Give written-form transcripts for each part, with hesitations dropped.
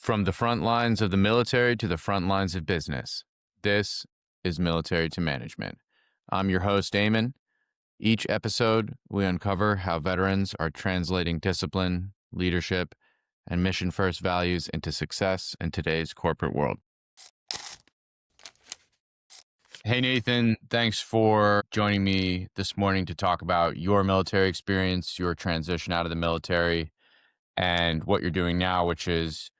From the front lines of the military to the front lines of business, this is Military to Management. I'm your host, Eamon. Each episode, we uncover how veterans are translating discipline, leadership, and mission-first values into success in today's corporate world. Hey, Nathan, thanks for joining me this morning to talk about your military experience, your transition out of the military, and what you're doing now, which is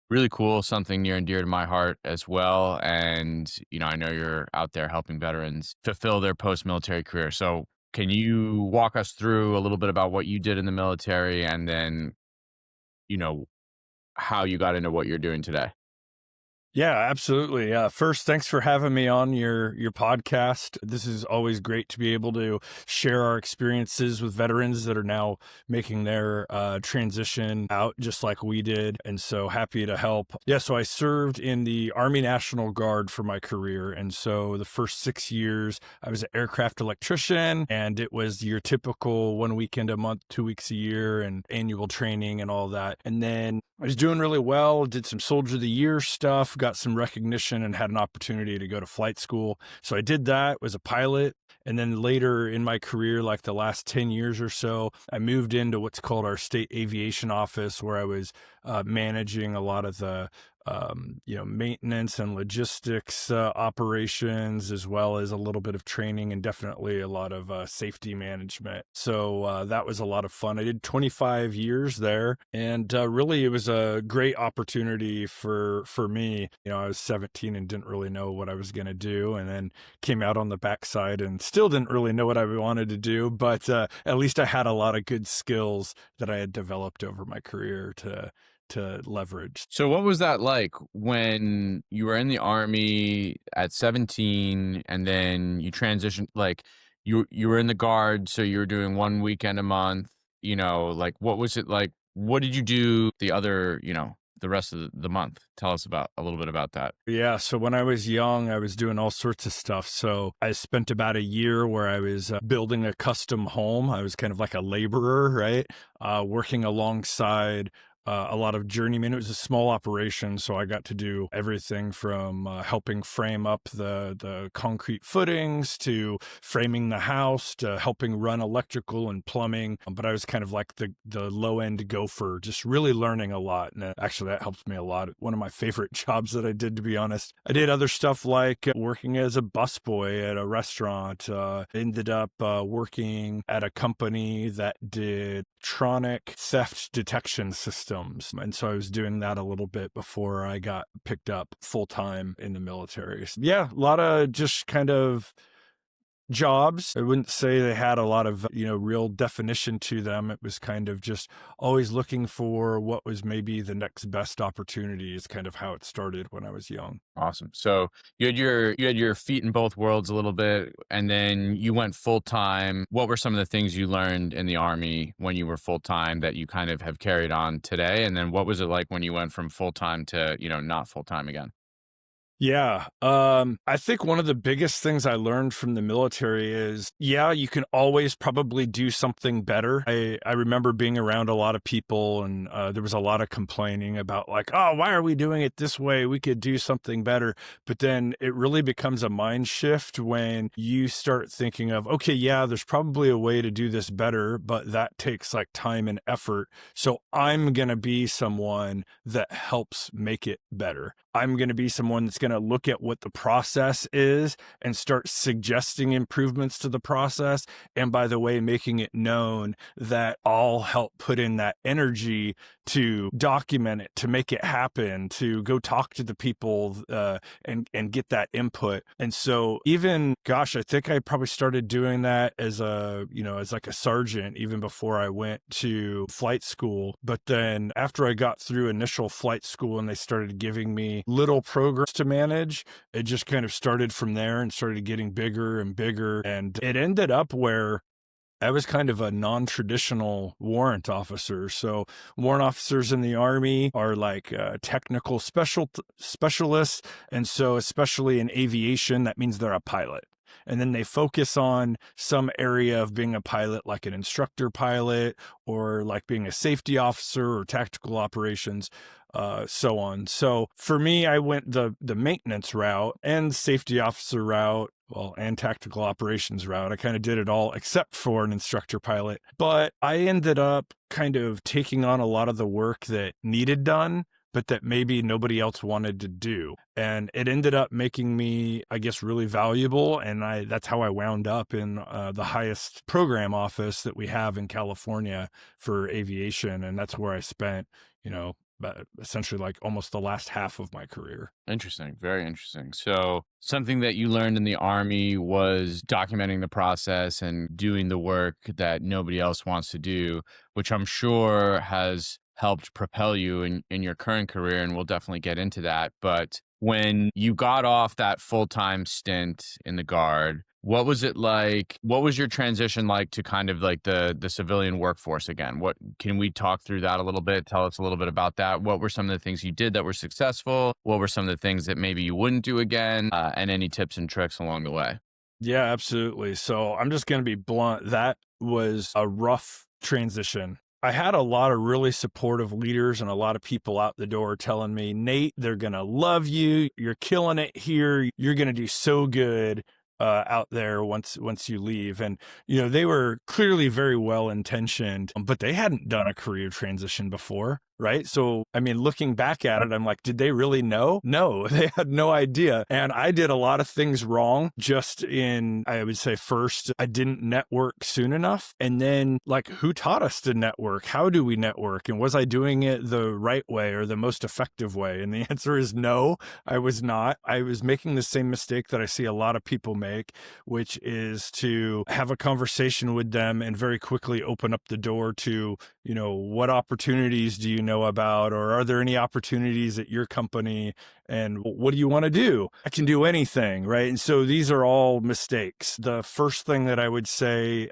really cool, something near and dear to my heart as well. And, I know you're out there helping veterans fulfill their post-military career. So can you walk us through a little bit about what you did in the military and then, you know, how you got into what you're doing today? Yeah, absolutely. First, thanks for having me on your podcast. This is always great to be able to share our experiences with veterans that are now making their transition out just like we did. And so happy to help. Yeah, so I served in the Army National Guard for my career. And so the first 6 years, I was an aircraft electrician, and it was your typical 1 weekend a month, 2 weeks a year, and annual training and all that. And then I was doing really well, did some Soldier of the Year stuff, got some recognition, and had an opportunity to go to flight school. So I did that, was a pilot. And then later in my career, like the last 10 years or so, I moved into what's called our state aviation office, where I was managing a lot of the maintenance and logistics operations, as well as a little bit of training and definitely a lot of safety management. So that was a lot of fun. I did 25 years there, and really it was a great opportunity for me. I was 17 and didn't really know what I was going to do, and then came out on the backside and still didn't really know what I wanted to do, but at least I had a lot of good skills that I had developed over my career to leverage. So what was that like when you were in the Army at 17 and then you transitioned, like you were in the Guard, so you were doing 1 weekend a month, like what was it like? What did you do the rest of the month? Tell us about a little bit about that. Yeah, so when I was young, I was doing all sorts of stuff. So I spent about a year where I was building a custom home. I was kind of like a laborer, right? Working alongside a lot of journeymen. It was a small operation, so I got to do everything from helping frame up the concrete footings to framing the house to helping run electrical and plumbing. But I was kind of like the low-end gopher, just really learning a lot. And actually, that helped me a lot. One of my favorite jobs that I did, to be honest. I did other stuff like working as a busboy at a restaurant. Ended up working at a company that did electronic theft detection systems. And so I was doing that a little bit before I got picked up full time in the military. So yeah, a lot of just kind of jobs. I wouldn't say they had a lot of, real definition to them. It was kind of just always looking for what was maybe the next best opportunity is kind of how it started when I was young. Awesome. So you had your feet in both worlds a little bit, and then you went full time. What were some of the things you learned in the Army when you were full time that you kind of have carried on today? And then what was it like when you went from full time to, not full time again? Yeah. I think one of the biggest things I learned from the military is, you can always probably do something better. I remember being around a lot of people, and there was a lot of complaining about like, oh, why are we doing it this way? We could do something better. But then it really becomes a mind shift when you start thinking of, okay, there's probably a way to do this better, but that takes like time and effort. So I'm going to be someone that helps make it better. I'm going to be someone that's going to look at what the process is and start suggesting improvements to the process. And by the way, making it known that I'll help put in that energy to document it, to make it happen, to go talk to the people and get that input. And so I think I probably started doing that as like a sergeant, even before I went to flight school. But then after I got through initial flight school and they started giving me little programs to manage, it just kind of started from there and started getting bigger and bigger. And it ended up where I was kind of a non-traditional warrant officer. So warrant officers in the Army are like technical specialists. And so especially in aviation, that means they're a pilot. And then they focus on some area of being a pilot, like an instructor pilot, or like being a safety officer or tactical operations, so on. So for me, I went the maintenance route and safety officer route, well, and tactical operations route. I kind of did it all except for an instructor pilot. But I ended up kind of taking on a lot of the work that needed done, but that maybe nobody else wanted to do. And it ended up making me, I guess, really valuable. And that's how I wound up in the highest program office that we have in California for aviation. And that's where I spent, essentially like almost the last half of my career. Interesting. Very interesting. So, something that you learned in the Army was documenting the process and doing the work that nobody else wants to do, which I'm sure has helped propel you in your current career. And we'll definitely get into that. But when you got off that full-time stint in the Guard, what was it like? What was your transition like to kind of like the civilian workforce again? What can we talk through that a little bit? Tell us a little bit about that. What were some of the things you did that were successful? What were some of the things that maybe you wouldn't do again? And any tips and tricks along the way? Yeah, absolutely. So I'm just going to be blunt. That was a rough transition. I had a lot of really supportive leaders and a lot of people out the door telling me, Nate, they're going to love you. You're killing it here. You're going to do so good out there once you leave. And, they were clearly very well intentioned, but they hadn't done a career transition before. Right. So, I mean, looking back at it, I'm like, did they really know? No, they had no idea. And I did a lot of things wrong I would say first, I didn't network soon enough. And then like, who taught us to network? How do we network? And was I doing it the right way or the most effective way? And the answer is no, I was not. I was making the same mistake that I see a lot of people make, which is to have a conversation with them and very quickly open up the door to, what opportunities do you know about, or are there any opportunities at your company, and what do you want to do? I can do anything, right? And so these are all mistakes. The first thing that I would say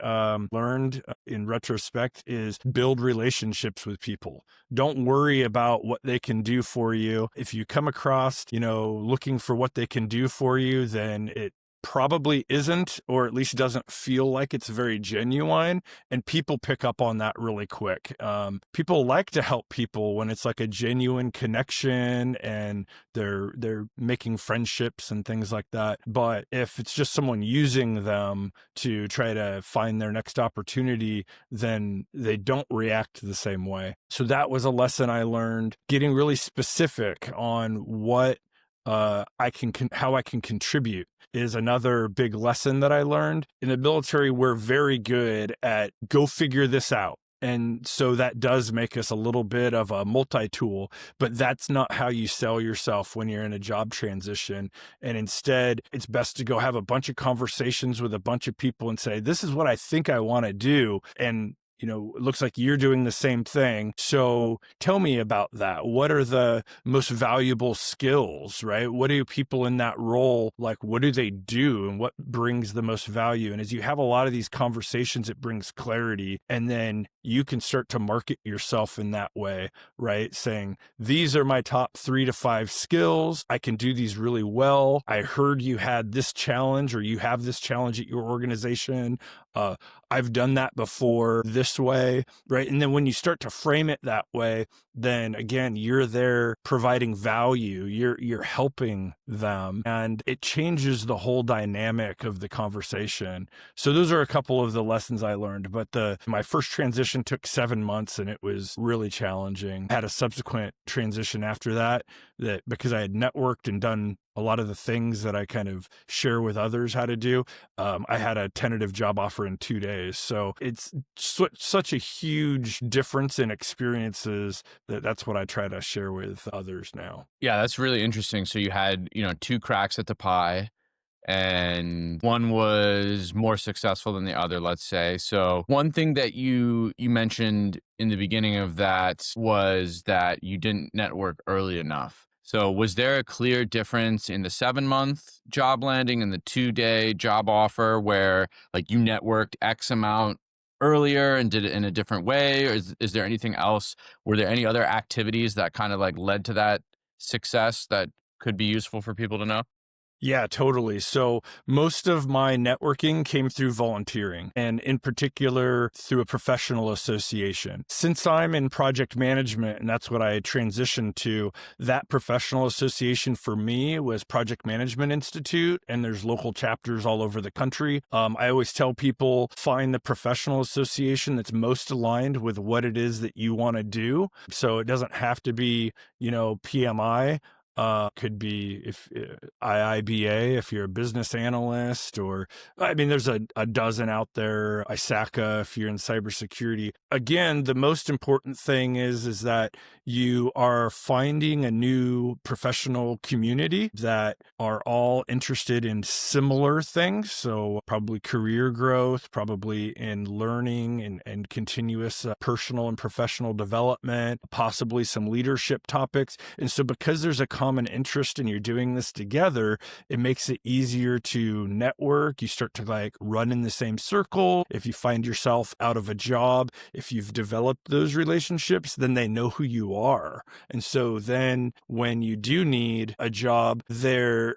learned in retrospect is build relationships with people. Don't worry about what they can do for you. If you come across, looking for what they can do for you, then it probably isn't, or at least doesn't feel like it's very genuine. And people pick up on that really quick. People like to help people when it's like a genuine connection and they're making friendships and things like that. But if it's just someone using them to try to find their next opportunity, then they don't react the same way. So that was a lesson I learned, getting really specific on what how I can contribute is another big lesson that I learned. In the military, we're very good at go figure this out. And so that does make us a little bit of a multi-tool, but that's not how you sell yourself when you're in a job transition. And instead, it's best to go have a bunch of conversations with a bunch of people and say, this is what I think I want to do. And it looks like you're doing the same thing. So tell me about that. What are the most valuable skills, right? What do people in that role, like, what do they do and what brings the most value? And as you have a lot of these conversations, it brings clarity. And then you can start to market yourself in that way, right? Saying, these are my top 3 to 5 skills. I can do these really well. I heard you had this challenge, or you have this challenge at your organization. I've done that before this way, right? And then when you start to frame it that way, then again, you're there providing value, you're helping them, and it changes the whole dynamic of the conversation. So those are a couple of the lessons I learned, but my first transition took 7 months and it was really challenging. I had a subsequent transition after that because I had networked and done a lot of the things that I kind of share with others how to do. I had a tentative job offer in 2 days. So it's such a huge difference in experiences that's what I try to share with others now. Yeah, that's really interesting. So you had, 2 cracks at the pie, and one was more successful than the other, let's say. So one thing that you mentioned in the beginning of that was that you didn't network early enough. So was there a clear difference in the 7-month job landing and the 2-day job offer where like you networked X amount earlier and did it in a different way? Or is there anything else? Were there any other activities that kind of like led to that success that could be useful for people to know? Yeah, totally. So most of my networking came through volunteering, and in particular through a professional association. Since I'm in project management and that's what I transitioned to, that professional association for me was Project Management Institute, and there's local chapters all over the country. I always tell people, find the professional association that's most aligned with what it is that you want to do. So it doesn't have to be, PMI. Could be if IIBA if you're a business analyst, or I mean, there's a dozen out there. ISACA if you're in cybersecurity. Again, the most important thing is that you are finding a new professional community that are all interested in similar things. So probably career growth, probably in learning and continuous personal and professional development, possibly some leadership topics. And so because there's a common interest and you're doing this together, it makes it easier to network. You start to like run in the same circle. If you find yourself out of a job, if you've developed those relationships, then they know who you are. And so then when you do need a job, they're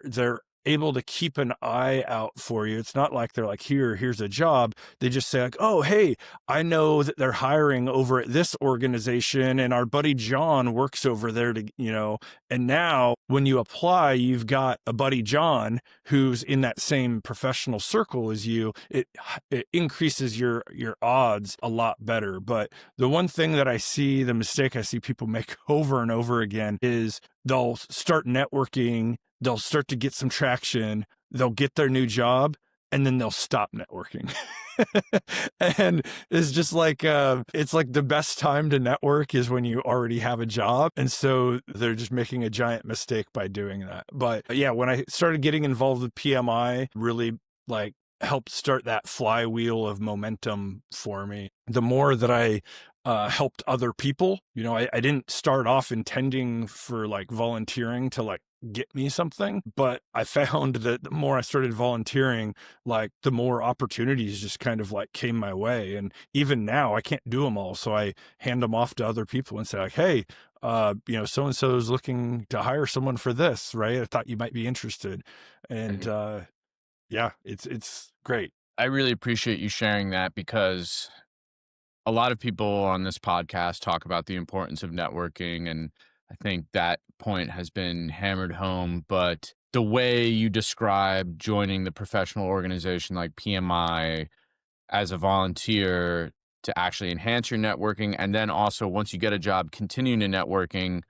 able to keep an eye out for you. It's not like they're like, here's a job. They just say like, oh, hey, I know that they're hiring over at this organization and our buddy John works over there and now when you apply, you've got a buddy John who's in that same professional circle as you. It increases your odds a lot better. But the one thing that the mistake I see people make over and over again is they'll start networking, they'll start to get some traction, they'll get their new job, and then they'll stop networking. And it's just like, it's like the best time to network is when you already have a job. And so they're just making a giant mistake by doing that. But yeah, when I started getting involved with PMI, really like helped start that flywheel of momentum for me. The more that I helped other people, I didn't start off intending for like volunteering to like get me something, but I found that the more I started volunteering, like the more opportunities just kind of like came my way. And even now I can't do them all. So I hand them off to other people and say like, hey, so-and-so is looking to hire someone for this, right? I thought you might be interested. And, yeah, it's great. I really appreciate you sharing that because a lot of people on this podcast talk about the importance of networking, and I think that point has been hammered home. But the way you describe joining the professional organization like PMI as a volunteer to actually enhance your networking, and then also once you get a job, continuing to networking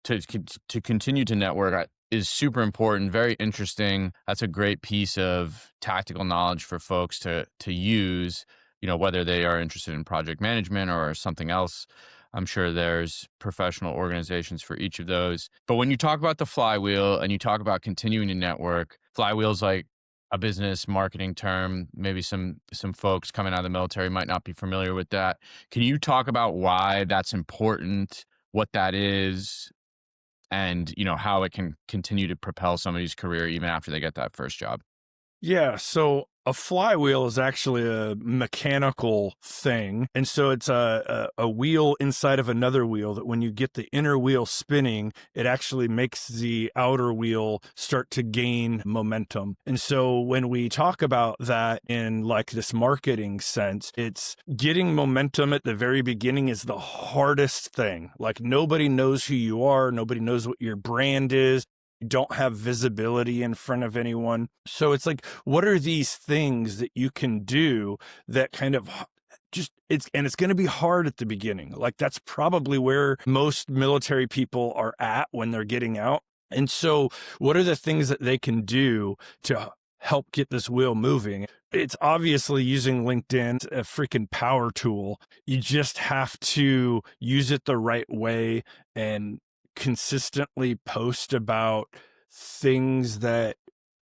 to continue to network is super important. Very interesting. That's a great piece of tactical knowledge for folks to use. Whether they are interested in project management or something else. I'm sure there's professional organizations for each of those. But when you talk about the flywheel and you talk about continuing to network, flywheel's like a business marketing term. Maybe some folks coming out of the military might not be familiar with that. Can you talk about why that's important, what that is, and how it can continue to propel somebody's career even after they get that first job? Yeah, so a flywheel is actually a mechanical thing. And so it's a wheel inside of another wheel that when you get the inner wheel spinning, it actually makes the outer wheel start to gain momentum. And so when we talk about that in like this marketing sense, it's getting momentum at the very beginning is the hardest thing. Like nobody knows who you are. Nobody knows what your brand is. You don't have visibility in front of anyone. So it's like, what are these things that you can do that kind of it's going to be hard at the beginning. Like that's probably where most military people are at when they're getting out. And so what are the things that they can do to help get this wheel moving? It's obviously using LinkedIn, a freaking power tool. You just have to use it the right way and consistently post about things that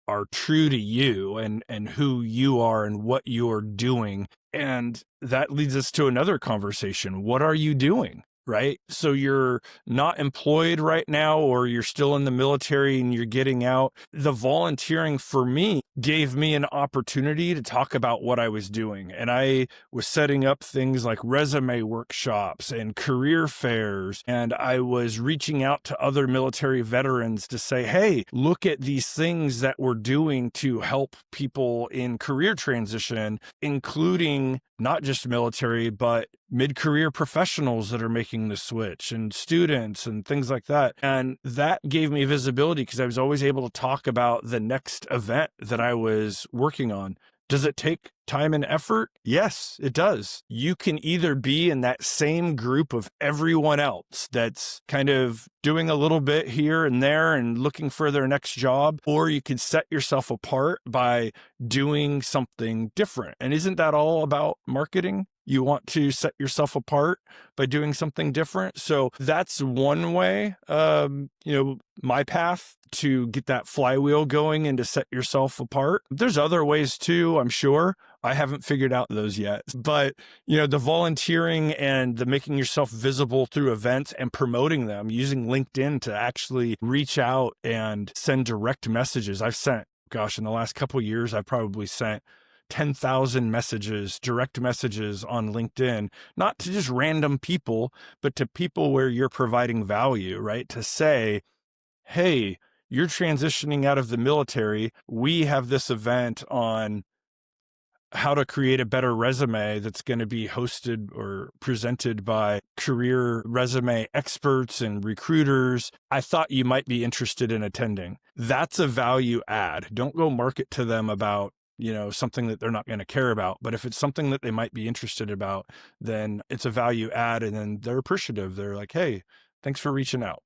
are true to you and who you are and what you're doing. And that leads us to another conversation. What are you doing? right? So you're not employed right now, or you're still in the military and you're getting out. The volunteering for me gave me an opportunity to talk about what I was doing. And I was setting up things like resume workshops and career fairs. And I was reaching out to other military veterans to say, hey, look at these things that we're doing to help people in career transition, including not just military, but mid-career professionals that are making the switch and students and things like that. And that gave me visibility because I was always able to talk about the next event that I was working on. Does it take time and effort? Yes, it does. You can either be in that same group of everyone else that's kind of doing a little bit here and there and looking for their next job, or you can set yourself apart by doing something different. And isn't that all about marketing? You want to set yourself apart by doing something different. So that's one way, my path to get that flywheel going and to set yourself apart. There's other ways too, I'm sure. I haven't figured out those yet, but the volunteering and the making yourself visible through events and promoting them, using LinkedIn to actually reach out and send direct messages. I've sent, in the last couple of years, I've probably sent 10,000 messages, direct messages on LinkedIn, not to just random people, but to people where you're providing value, right? To say, hey, you're transitioning out of the military. We have this event on how to create a better resume that's going to be hosted or presented by career resume experts and recruiters. I thought you might be interested in attending. That's a value add. Don't go market to them about something that they're not going to care about. But if it's something that they might be interested about, then it's a value add, and then they're appreciative. They're like, hey, thanks for reaching out.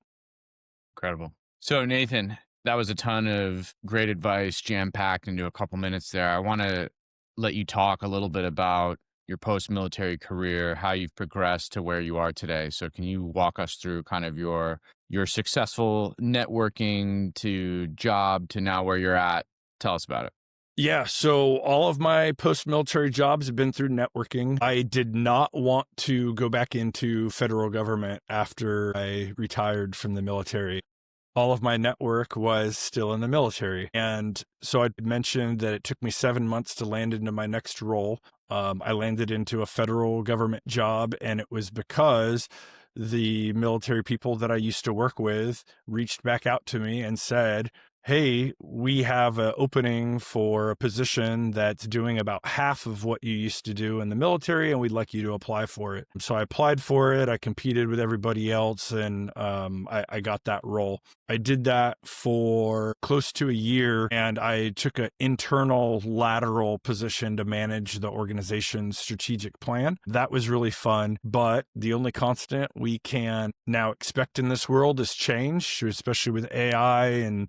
Incredible. So Nathan, that was a ton of great advice jam-packed into a couple minutes there. I want to let you talk a little bit about your post-military career, how you've progressed to where you are today. So can you walk us through kind of your successful networking to job to now where you're at? Tell us about it. Yeah, so all of my post-military jobs have been through networking. I did not want to go back into federal government after I retired from the military. All of my network was still in the military. And so I mentioned that it took me 7 months to land into my next role. I landed into a federal government job, and it was because the military people that I used to work with reached back out to me and said, hey, we have an opening for a position that's doing about half of what you used to do in the military, and we'd like you to apply for it. So I applied for it. I competed with everybody else, and I got that role. I did that for close to a year, and I took an internal lateral position to manage the organization's strategic plan. That was really fun, but the only constant we can now expect in this world is change, especially with AI and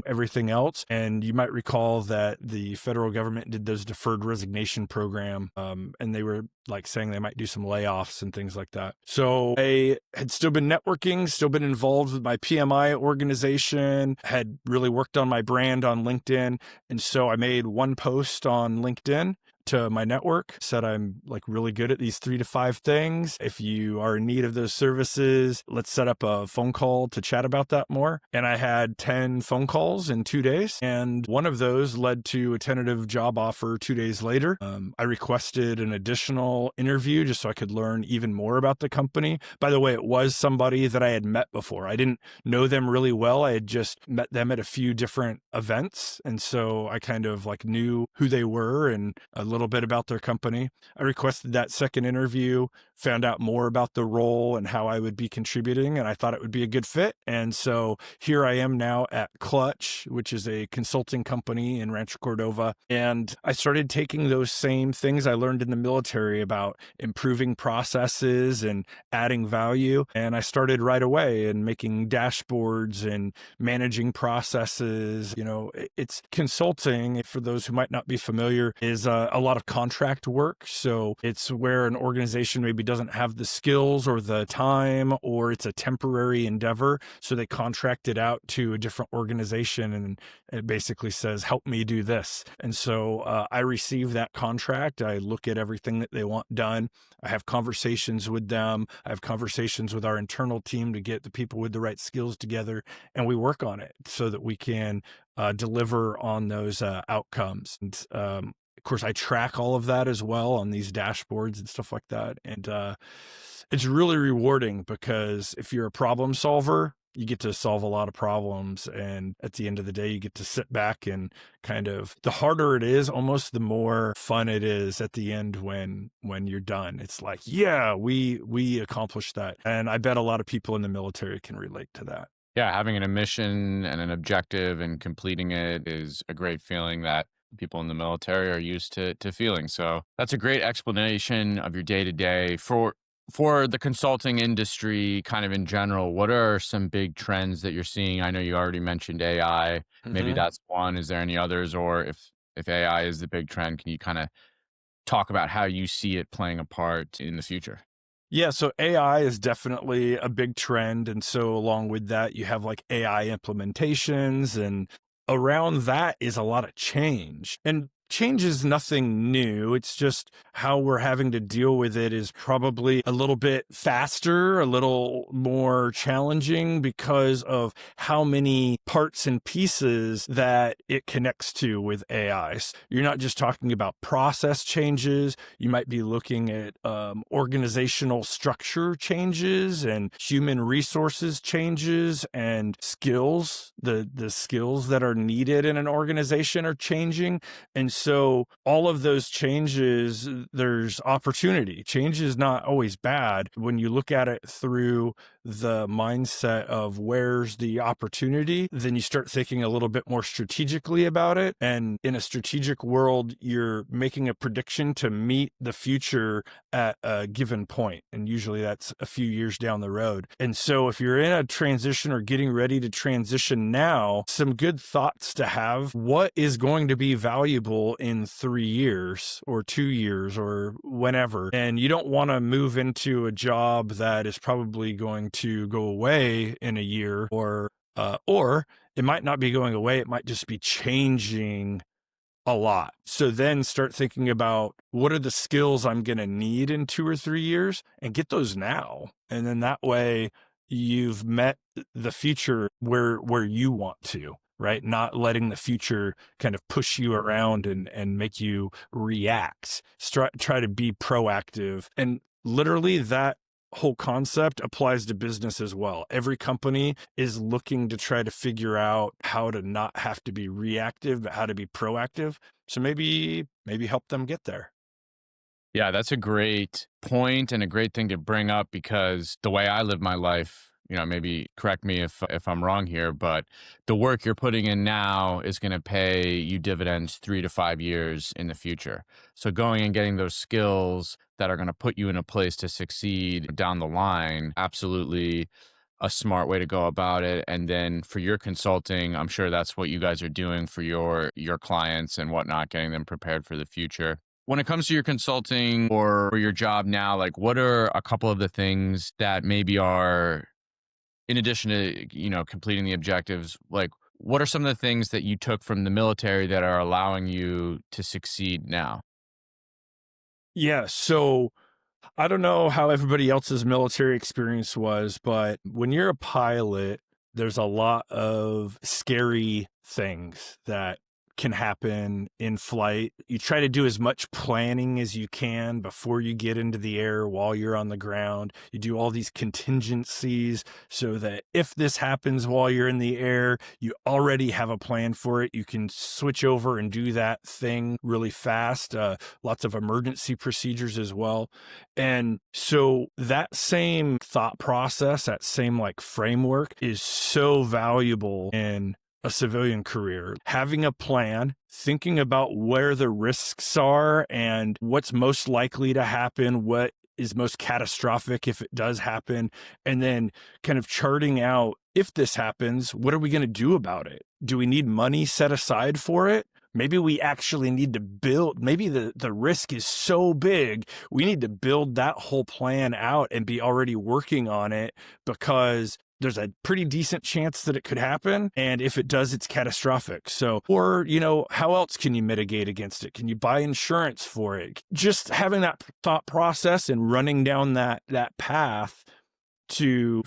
everything else. And you might recall that the federal government did those deferred resignation program, and they were like saying they might do some layoffs and things like that. So I had still been networking, still been involved with my PMI organization, had really worked on my brand on LinkedIn. And so I made one post on LinkedIn to my network, said I'm like really good at these 3 to 5 things. If you are in need of those services, let's set up a phone call to chat about that more. And I had 10 phone calls in 2 days. And one of those led to a tentative job offer 2 days later. I requested an additional interview just so I could learn even more about the company. By the way, it was somebody that I had met before. I didn't know them really well. I had just met them at a few different events. And so I kind of like knew who they were and a little bit about their company. I requested that second interview, found out more about the role and how I would be contributing, and I thought it would be a good fit. And so here I am now at Clutch, which is a consulting company in Rancho Cordova. And I started taking those same things I learned in the military about improving processes and adding value. And I started right away and making dashboards and managing processes. It's consulting, for those who might not be familiar, is a lot of contract work. So it's where an organization maybe doesn't have the skills or the time, or it's a temporary endeavor. So they contract it out to a different organization and it basically says, help me do this. And so I receive that contract. I look at everything that they want done. I have conversations with them. I have conversations with our internal team to get the people with the right skills together, and we work on it so that we can deliver on those outcomes. And of course, I track all of that as well on these dashboards and stuff like that. And it's really rewarding because if you're a problem solver, you get to solve a lot of problems. And at the end of the day, you get to sit back and kind of, the harder it is, almost the more fun it is at the end when you're done. It's like, yeah, we accomplished that. And I bet a lot of people in the military can relate to that. Yeah, having a mission and an objective and completing it is a great feeling that people in the military are used to feeling. So that's a great explanation of your day to day. For the consulting industry, kind of in general, what are some big trends that you're seeing? I know you already mentioned AI. Maybe Mhm. that's one. Is there any others? Or if AI is the big trend, can you kind of talk about how you see it playing a part in the future? Yeah, so AI is definitely a big trend. And so along with that, you have like AI implementations, and around that is a lot of change. And change is nothing new. It's just how we're having to deal with it is probably a little bit faster, a little more challenging because of how many parts and pieces that it connects to with AI. You're not just talking about process changes. You might be looking at organizational structure changes and human resources changes and skills. The skills that are needed in an organization are changing. And so all of those changes, there's opportunity. Change is not always bad when you look at it through the mindset of where's the opportunity, then you start thinking a little bit more strategically about it. And in a strategic world, you're making a prediction to meet the future at a given point. And usually that's a few years down the road. And so if you're in a transition or getting ready to transition now, some good thoughts to have: what is going to be valuable in 3 years or 2 years or whenever? And you don't want to move into a job that is probably going to go away in a year, or it might not be going away. It might just be changing a lot. So then start thinking about what are the skills I'm going to need in 2 or 3 years, and get those now. And then that way you've met the future where you want to, right? Not letting the future kind of push you around and make you react. Try to be proactive. And literally that whole concept applies to business as well. Every company is looking to try to figure out how to not have to be reactive, but how to be proactive. So maybe help them get there. Yeah, that's a great point and a great thing to bring up because the way I live my life, maybe correct me if I'm wrong here, but the work you're putting in now is going to pay you dividends 3 to 5 years in the future. So going and getting those skills that are going to put you in a place to succeed down the line, absolutely a smart way to go about it. And then for your consulting, I'm sure that's what you guys are doing for your clients and whatnot, getting them prepared for the future. When it comes to your consulting or your job now, like what are a couple of the things that maybe are in addition to, completing the objectives, like what are some of the things that you took from the military that are allowing you to succeed now? Yeah. So I don't know how everybody else's military experience was, but when you're a pilot, there's a lot of scary things that can happen in flight. You try to do as much planning as you can before you get into the air while you're on the ground. You do all these contingencies so that if this happens while you're in the air, you already have a plan for it. You can switch over and do that thing really fast. Lots of emergency procedures as well. And so that same thought process, that same like framework is so valuable in a civilian career. Having a plan, thinking about where the risks are and what's most likely to happen, what is most catastrophic if it does happen, and then kind of charting out, if this happens, what are we going to do about it? Do we need money set aside for it? maybe we actually need to build, maybe the risk is so big, we need to build that whole plan out and be already working on it, because there's a pretty decent chance that it could happen. And if it does, it's catastrophic. So, or, how else can you mitigate against it? Can you buy insurance for it? Just having that thought process and running down that path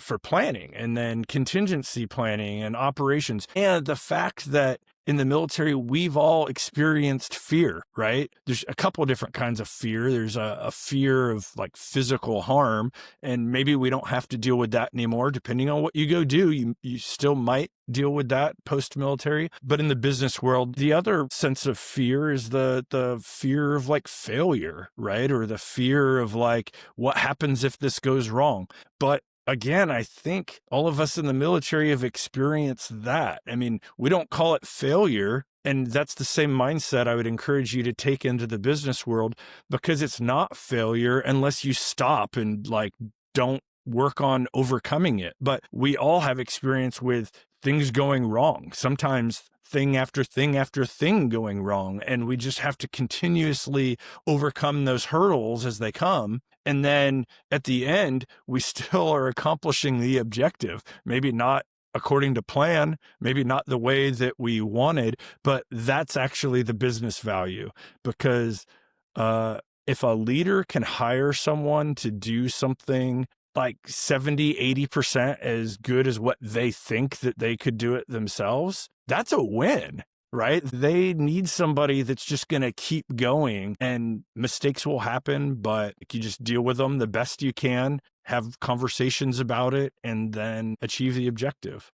for planning, and then contingency planning and operations. And the fact that in the military, we've all experienced fear, right? There's a couple of different kinds of fear. There's a fear of like physical harm, and maybe we don't have to deal with that anymore. Depending on what you go do, you still might deal with that post-military. But in the business world, the other sense of fear is the fear of like failure, right? Or the fear of like, what happens if this goes wrong? But again, I think all of us in the military have experienced that. I mean, we don't call it failure. And that's the same mindset I would encourage you to take into the business world, because it's not failure unless you stop and like don't work on overcoming it. But we all have experience with things going wrong. Sometimes thing after thing after thing going wrong. And we just have to continuously overcome those hurdles as they come. And then at the end, we still are accomplishing the objective. Maybe not according to plan, maybe not the way that we wanted, but that's actually the business value. Because if a leader can hire someone to do something like 70, 80% as good as what they think that they could do it themselves, that's a win, right? They need somebody that's just going to keep going, and mistakes will happen, but you just deal with them the best you can, have conversations about it, and then achieve the objective.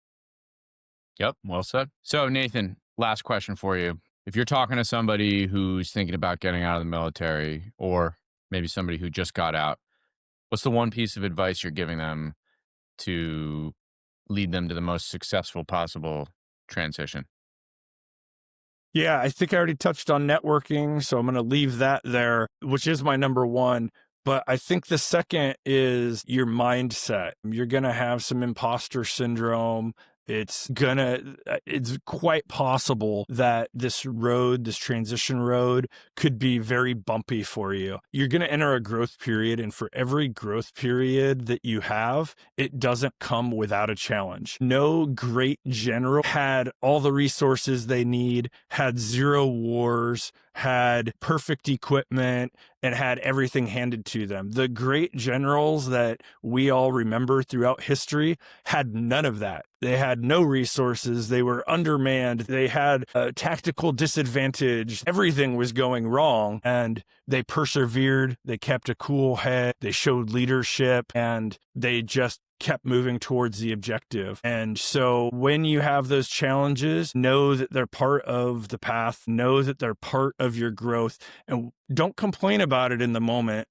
Yep, well said. So, Nathan, last question for you. If you're talking to somebody who's thinking about getting out of the military, or maybe somebody who just got out, what's the one piece of advice you're giving them to lead them to the most successful possible transition? Yeah, I think I already touched on networking, so I'm going to leave that there, which is my number one. But I think the second is your mindset. You're going to have some imposter syndrome. It's quite possible that this transition road could be very bumpy for you. You're going to enter a growth period, and for every growth period that you have, it doesn't come without a challenge. No great general had all the resources they need, had zero wars, had perfect equipment, and had everything handed to them. The great generals that we all remember throughout history had none of that. They had no resources. They were undermanned. They had a tactical disadvantage. Everything was going wrong, and they persevered. They kept a cool head. They showed leadership, and they just kept moving towards the objective. And so when you have those challenges, know that they're part of the path, know that they're part of your growth, and don't complain about it in the moment.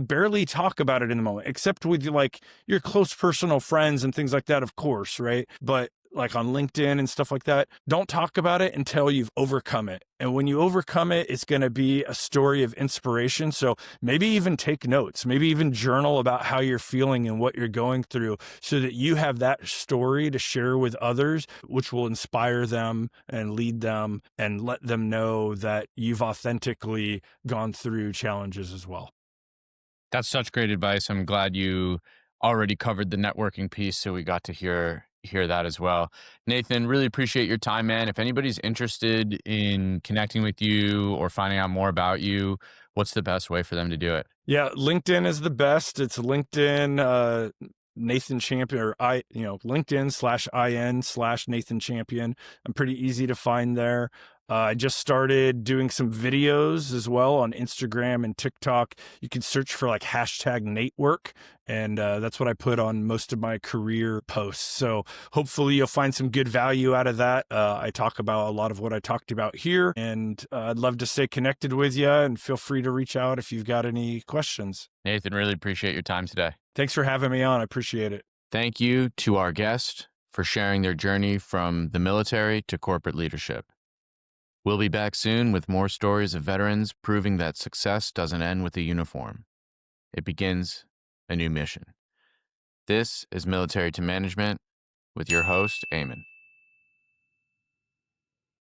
Barely talk about it in the moment, except with like your close personal friends and things like that, of course, right? But like on LinkedIn and stuff like that, don't talk about it until you've overcome it. And when you overcome it, it's going to be a story of inspiration. So maybe even take notes, maybe even journal about how you're feeling and what you're going through, so that you have that story to share with others, which will inspire them and lead them and let them know that you've authentically gone through challenges as well. That's such great advice. I'm glad you already covered the networking piece, so we got to hear that as well. Nathan, really appreciate your time, man. If anybody's interested in connecting with you or finding out more about you, what's the best way for them to do it? Yeah, LinkedIn is the best. It's LinkedIn, Nathan Champion, or LinkedIn/IN/Nathan Champion. I'm pretty easy to find there. I just started doing some videos as well on Instagram and TikTok. You can search for like #NateWork, and that's what I put on most of my career posts. So hopefully you'll find some good value out of that. I talk about a lot of what I talked about here, and I'd love to stay connected with you, and feel free to reach out if you've got any questions. Nathan, really appreciate your time today. Thanks for having me on. I appreciate it. Thank you to our guest for sharing their journey from the military to corporate leadership. We'll be back soon with more stories of veterans proving that success doesn't end with a uniform. It begins a new mission. This is Military to Management with your host, Eamon.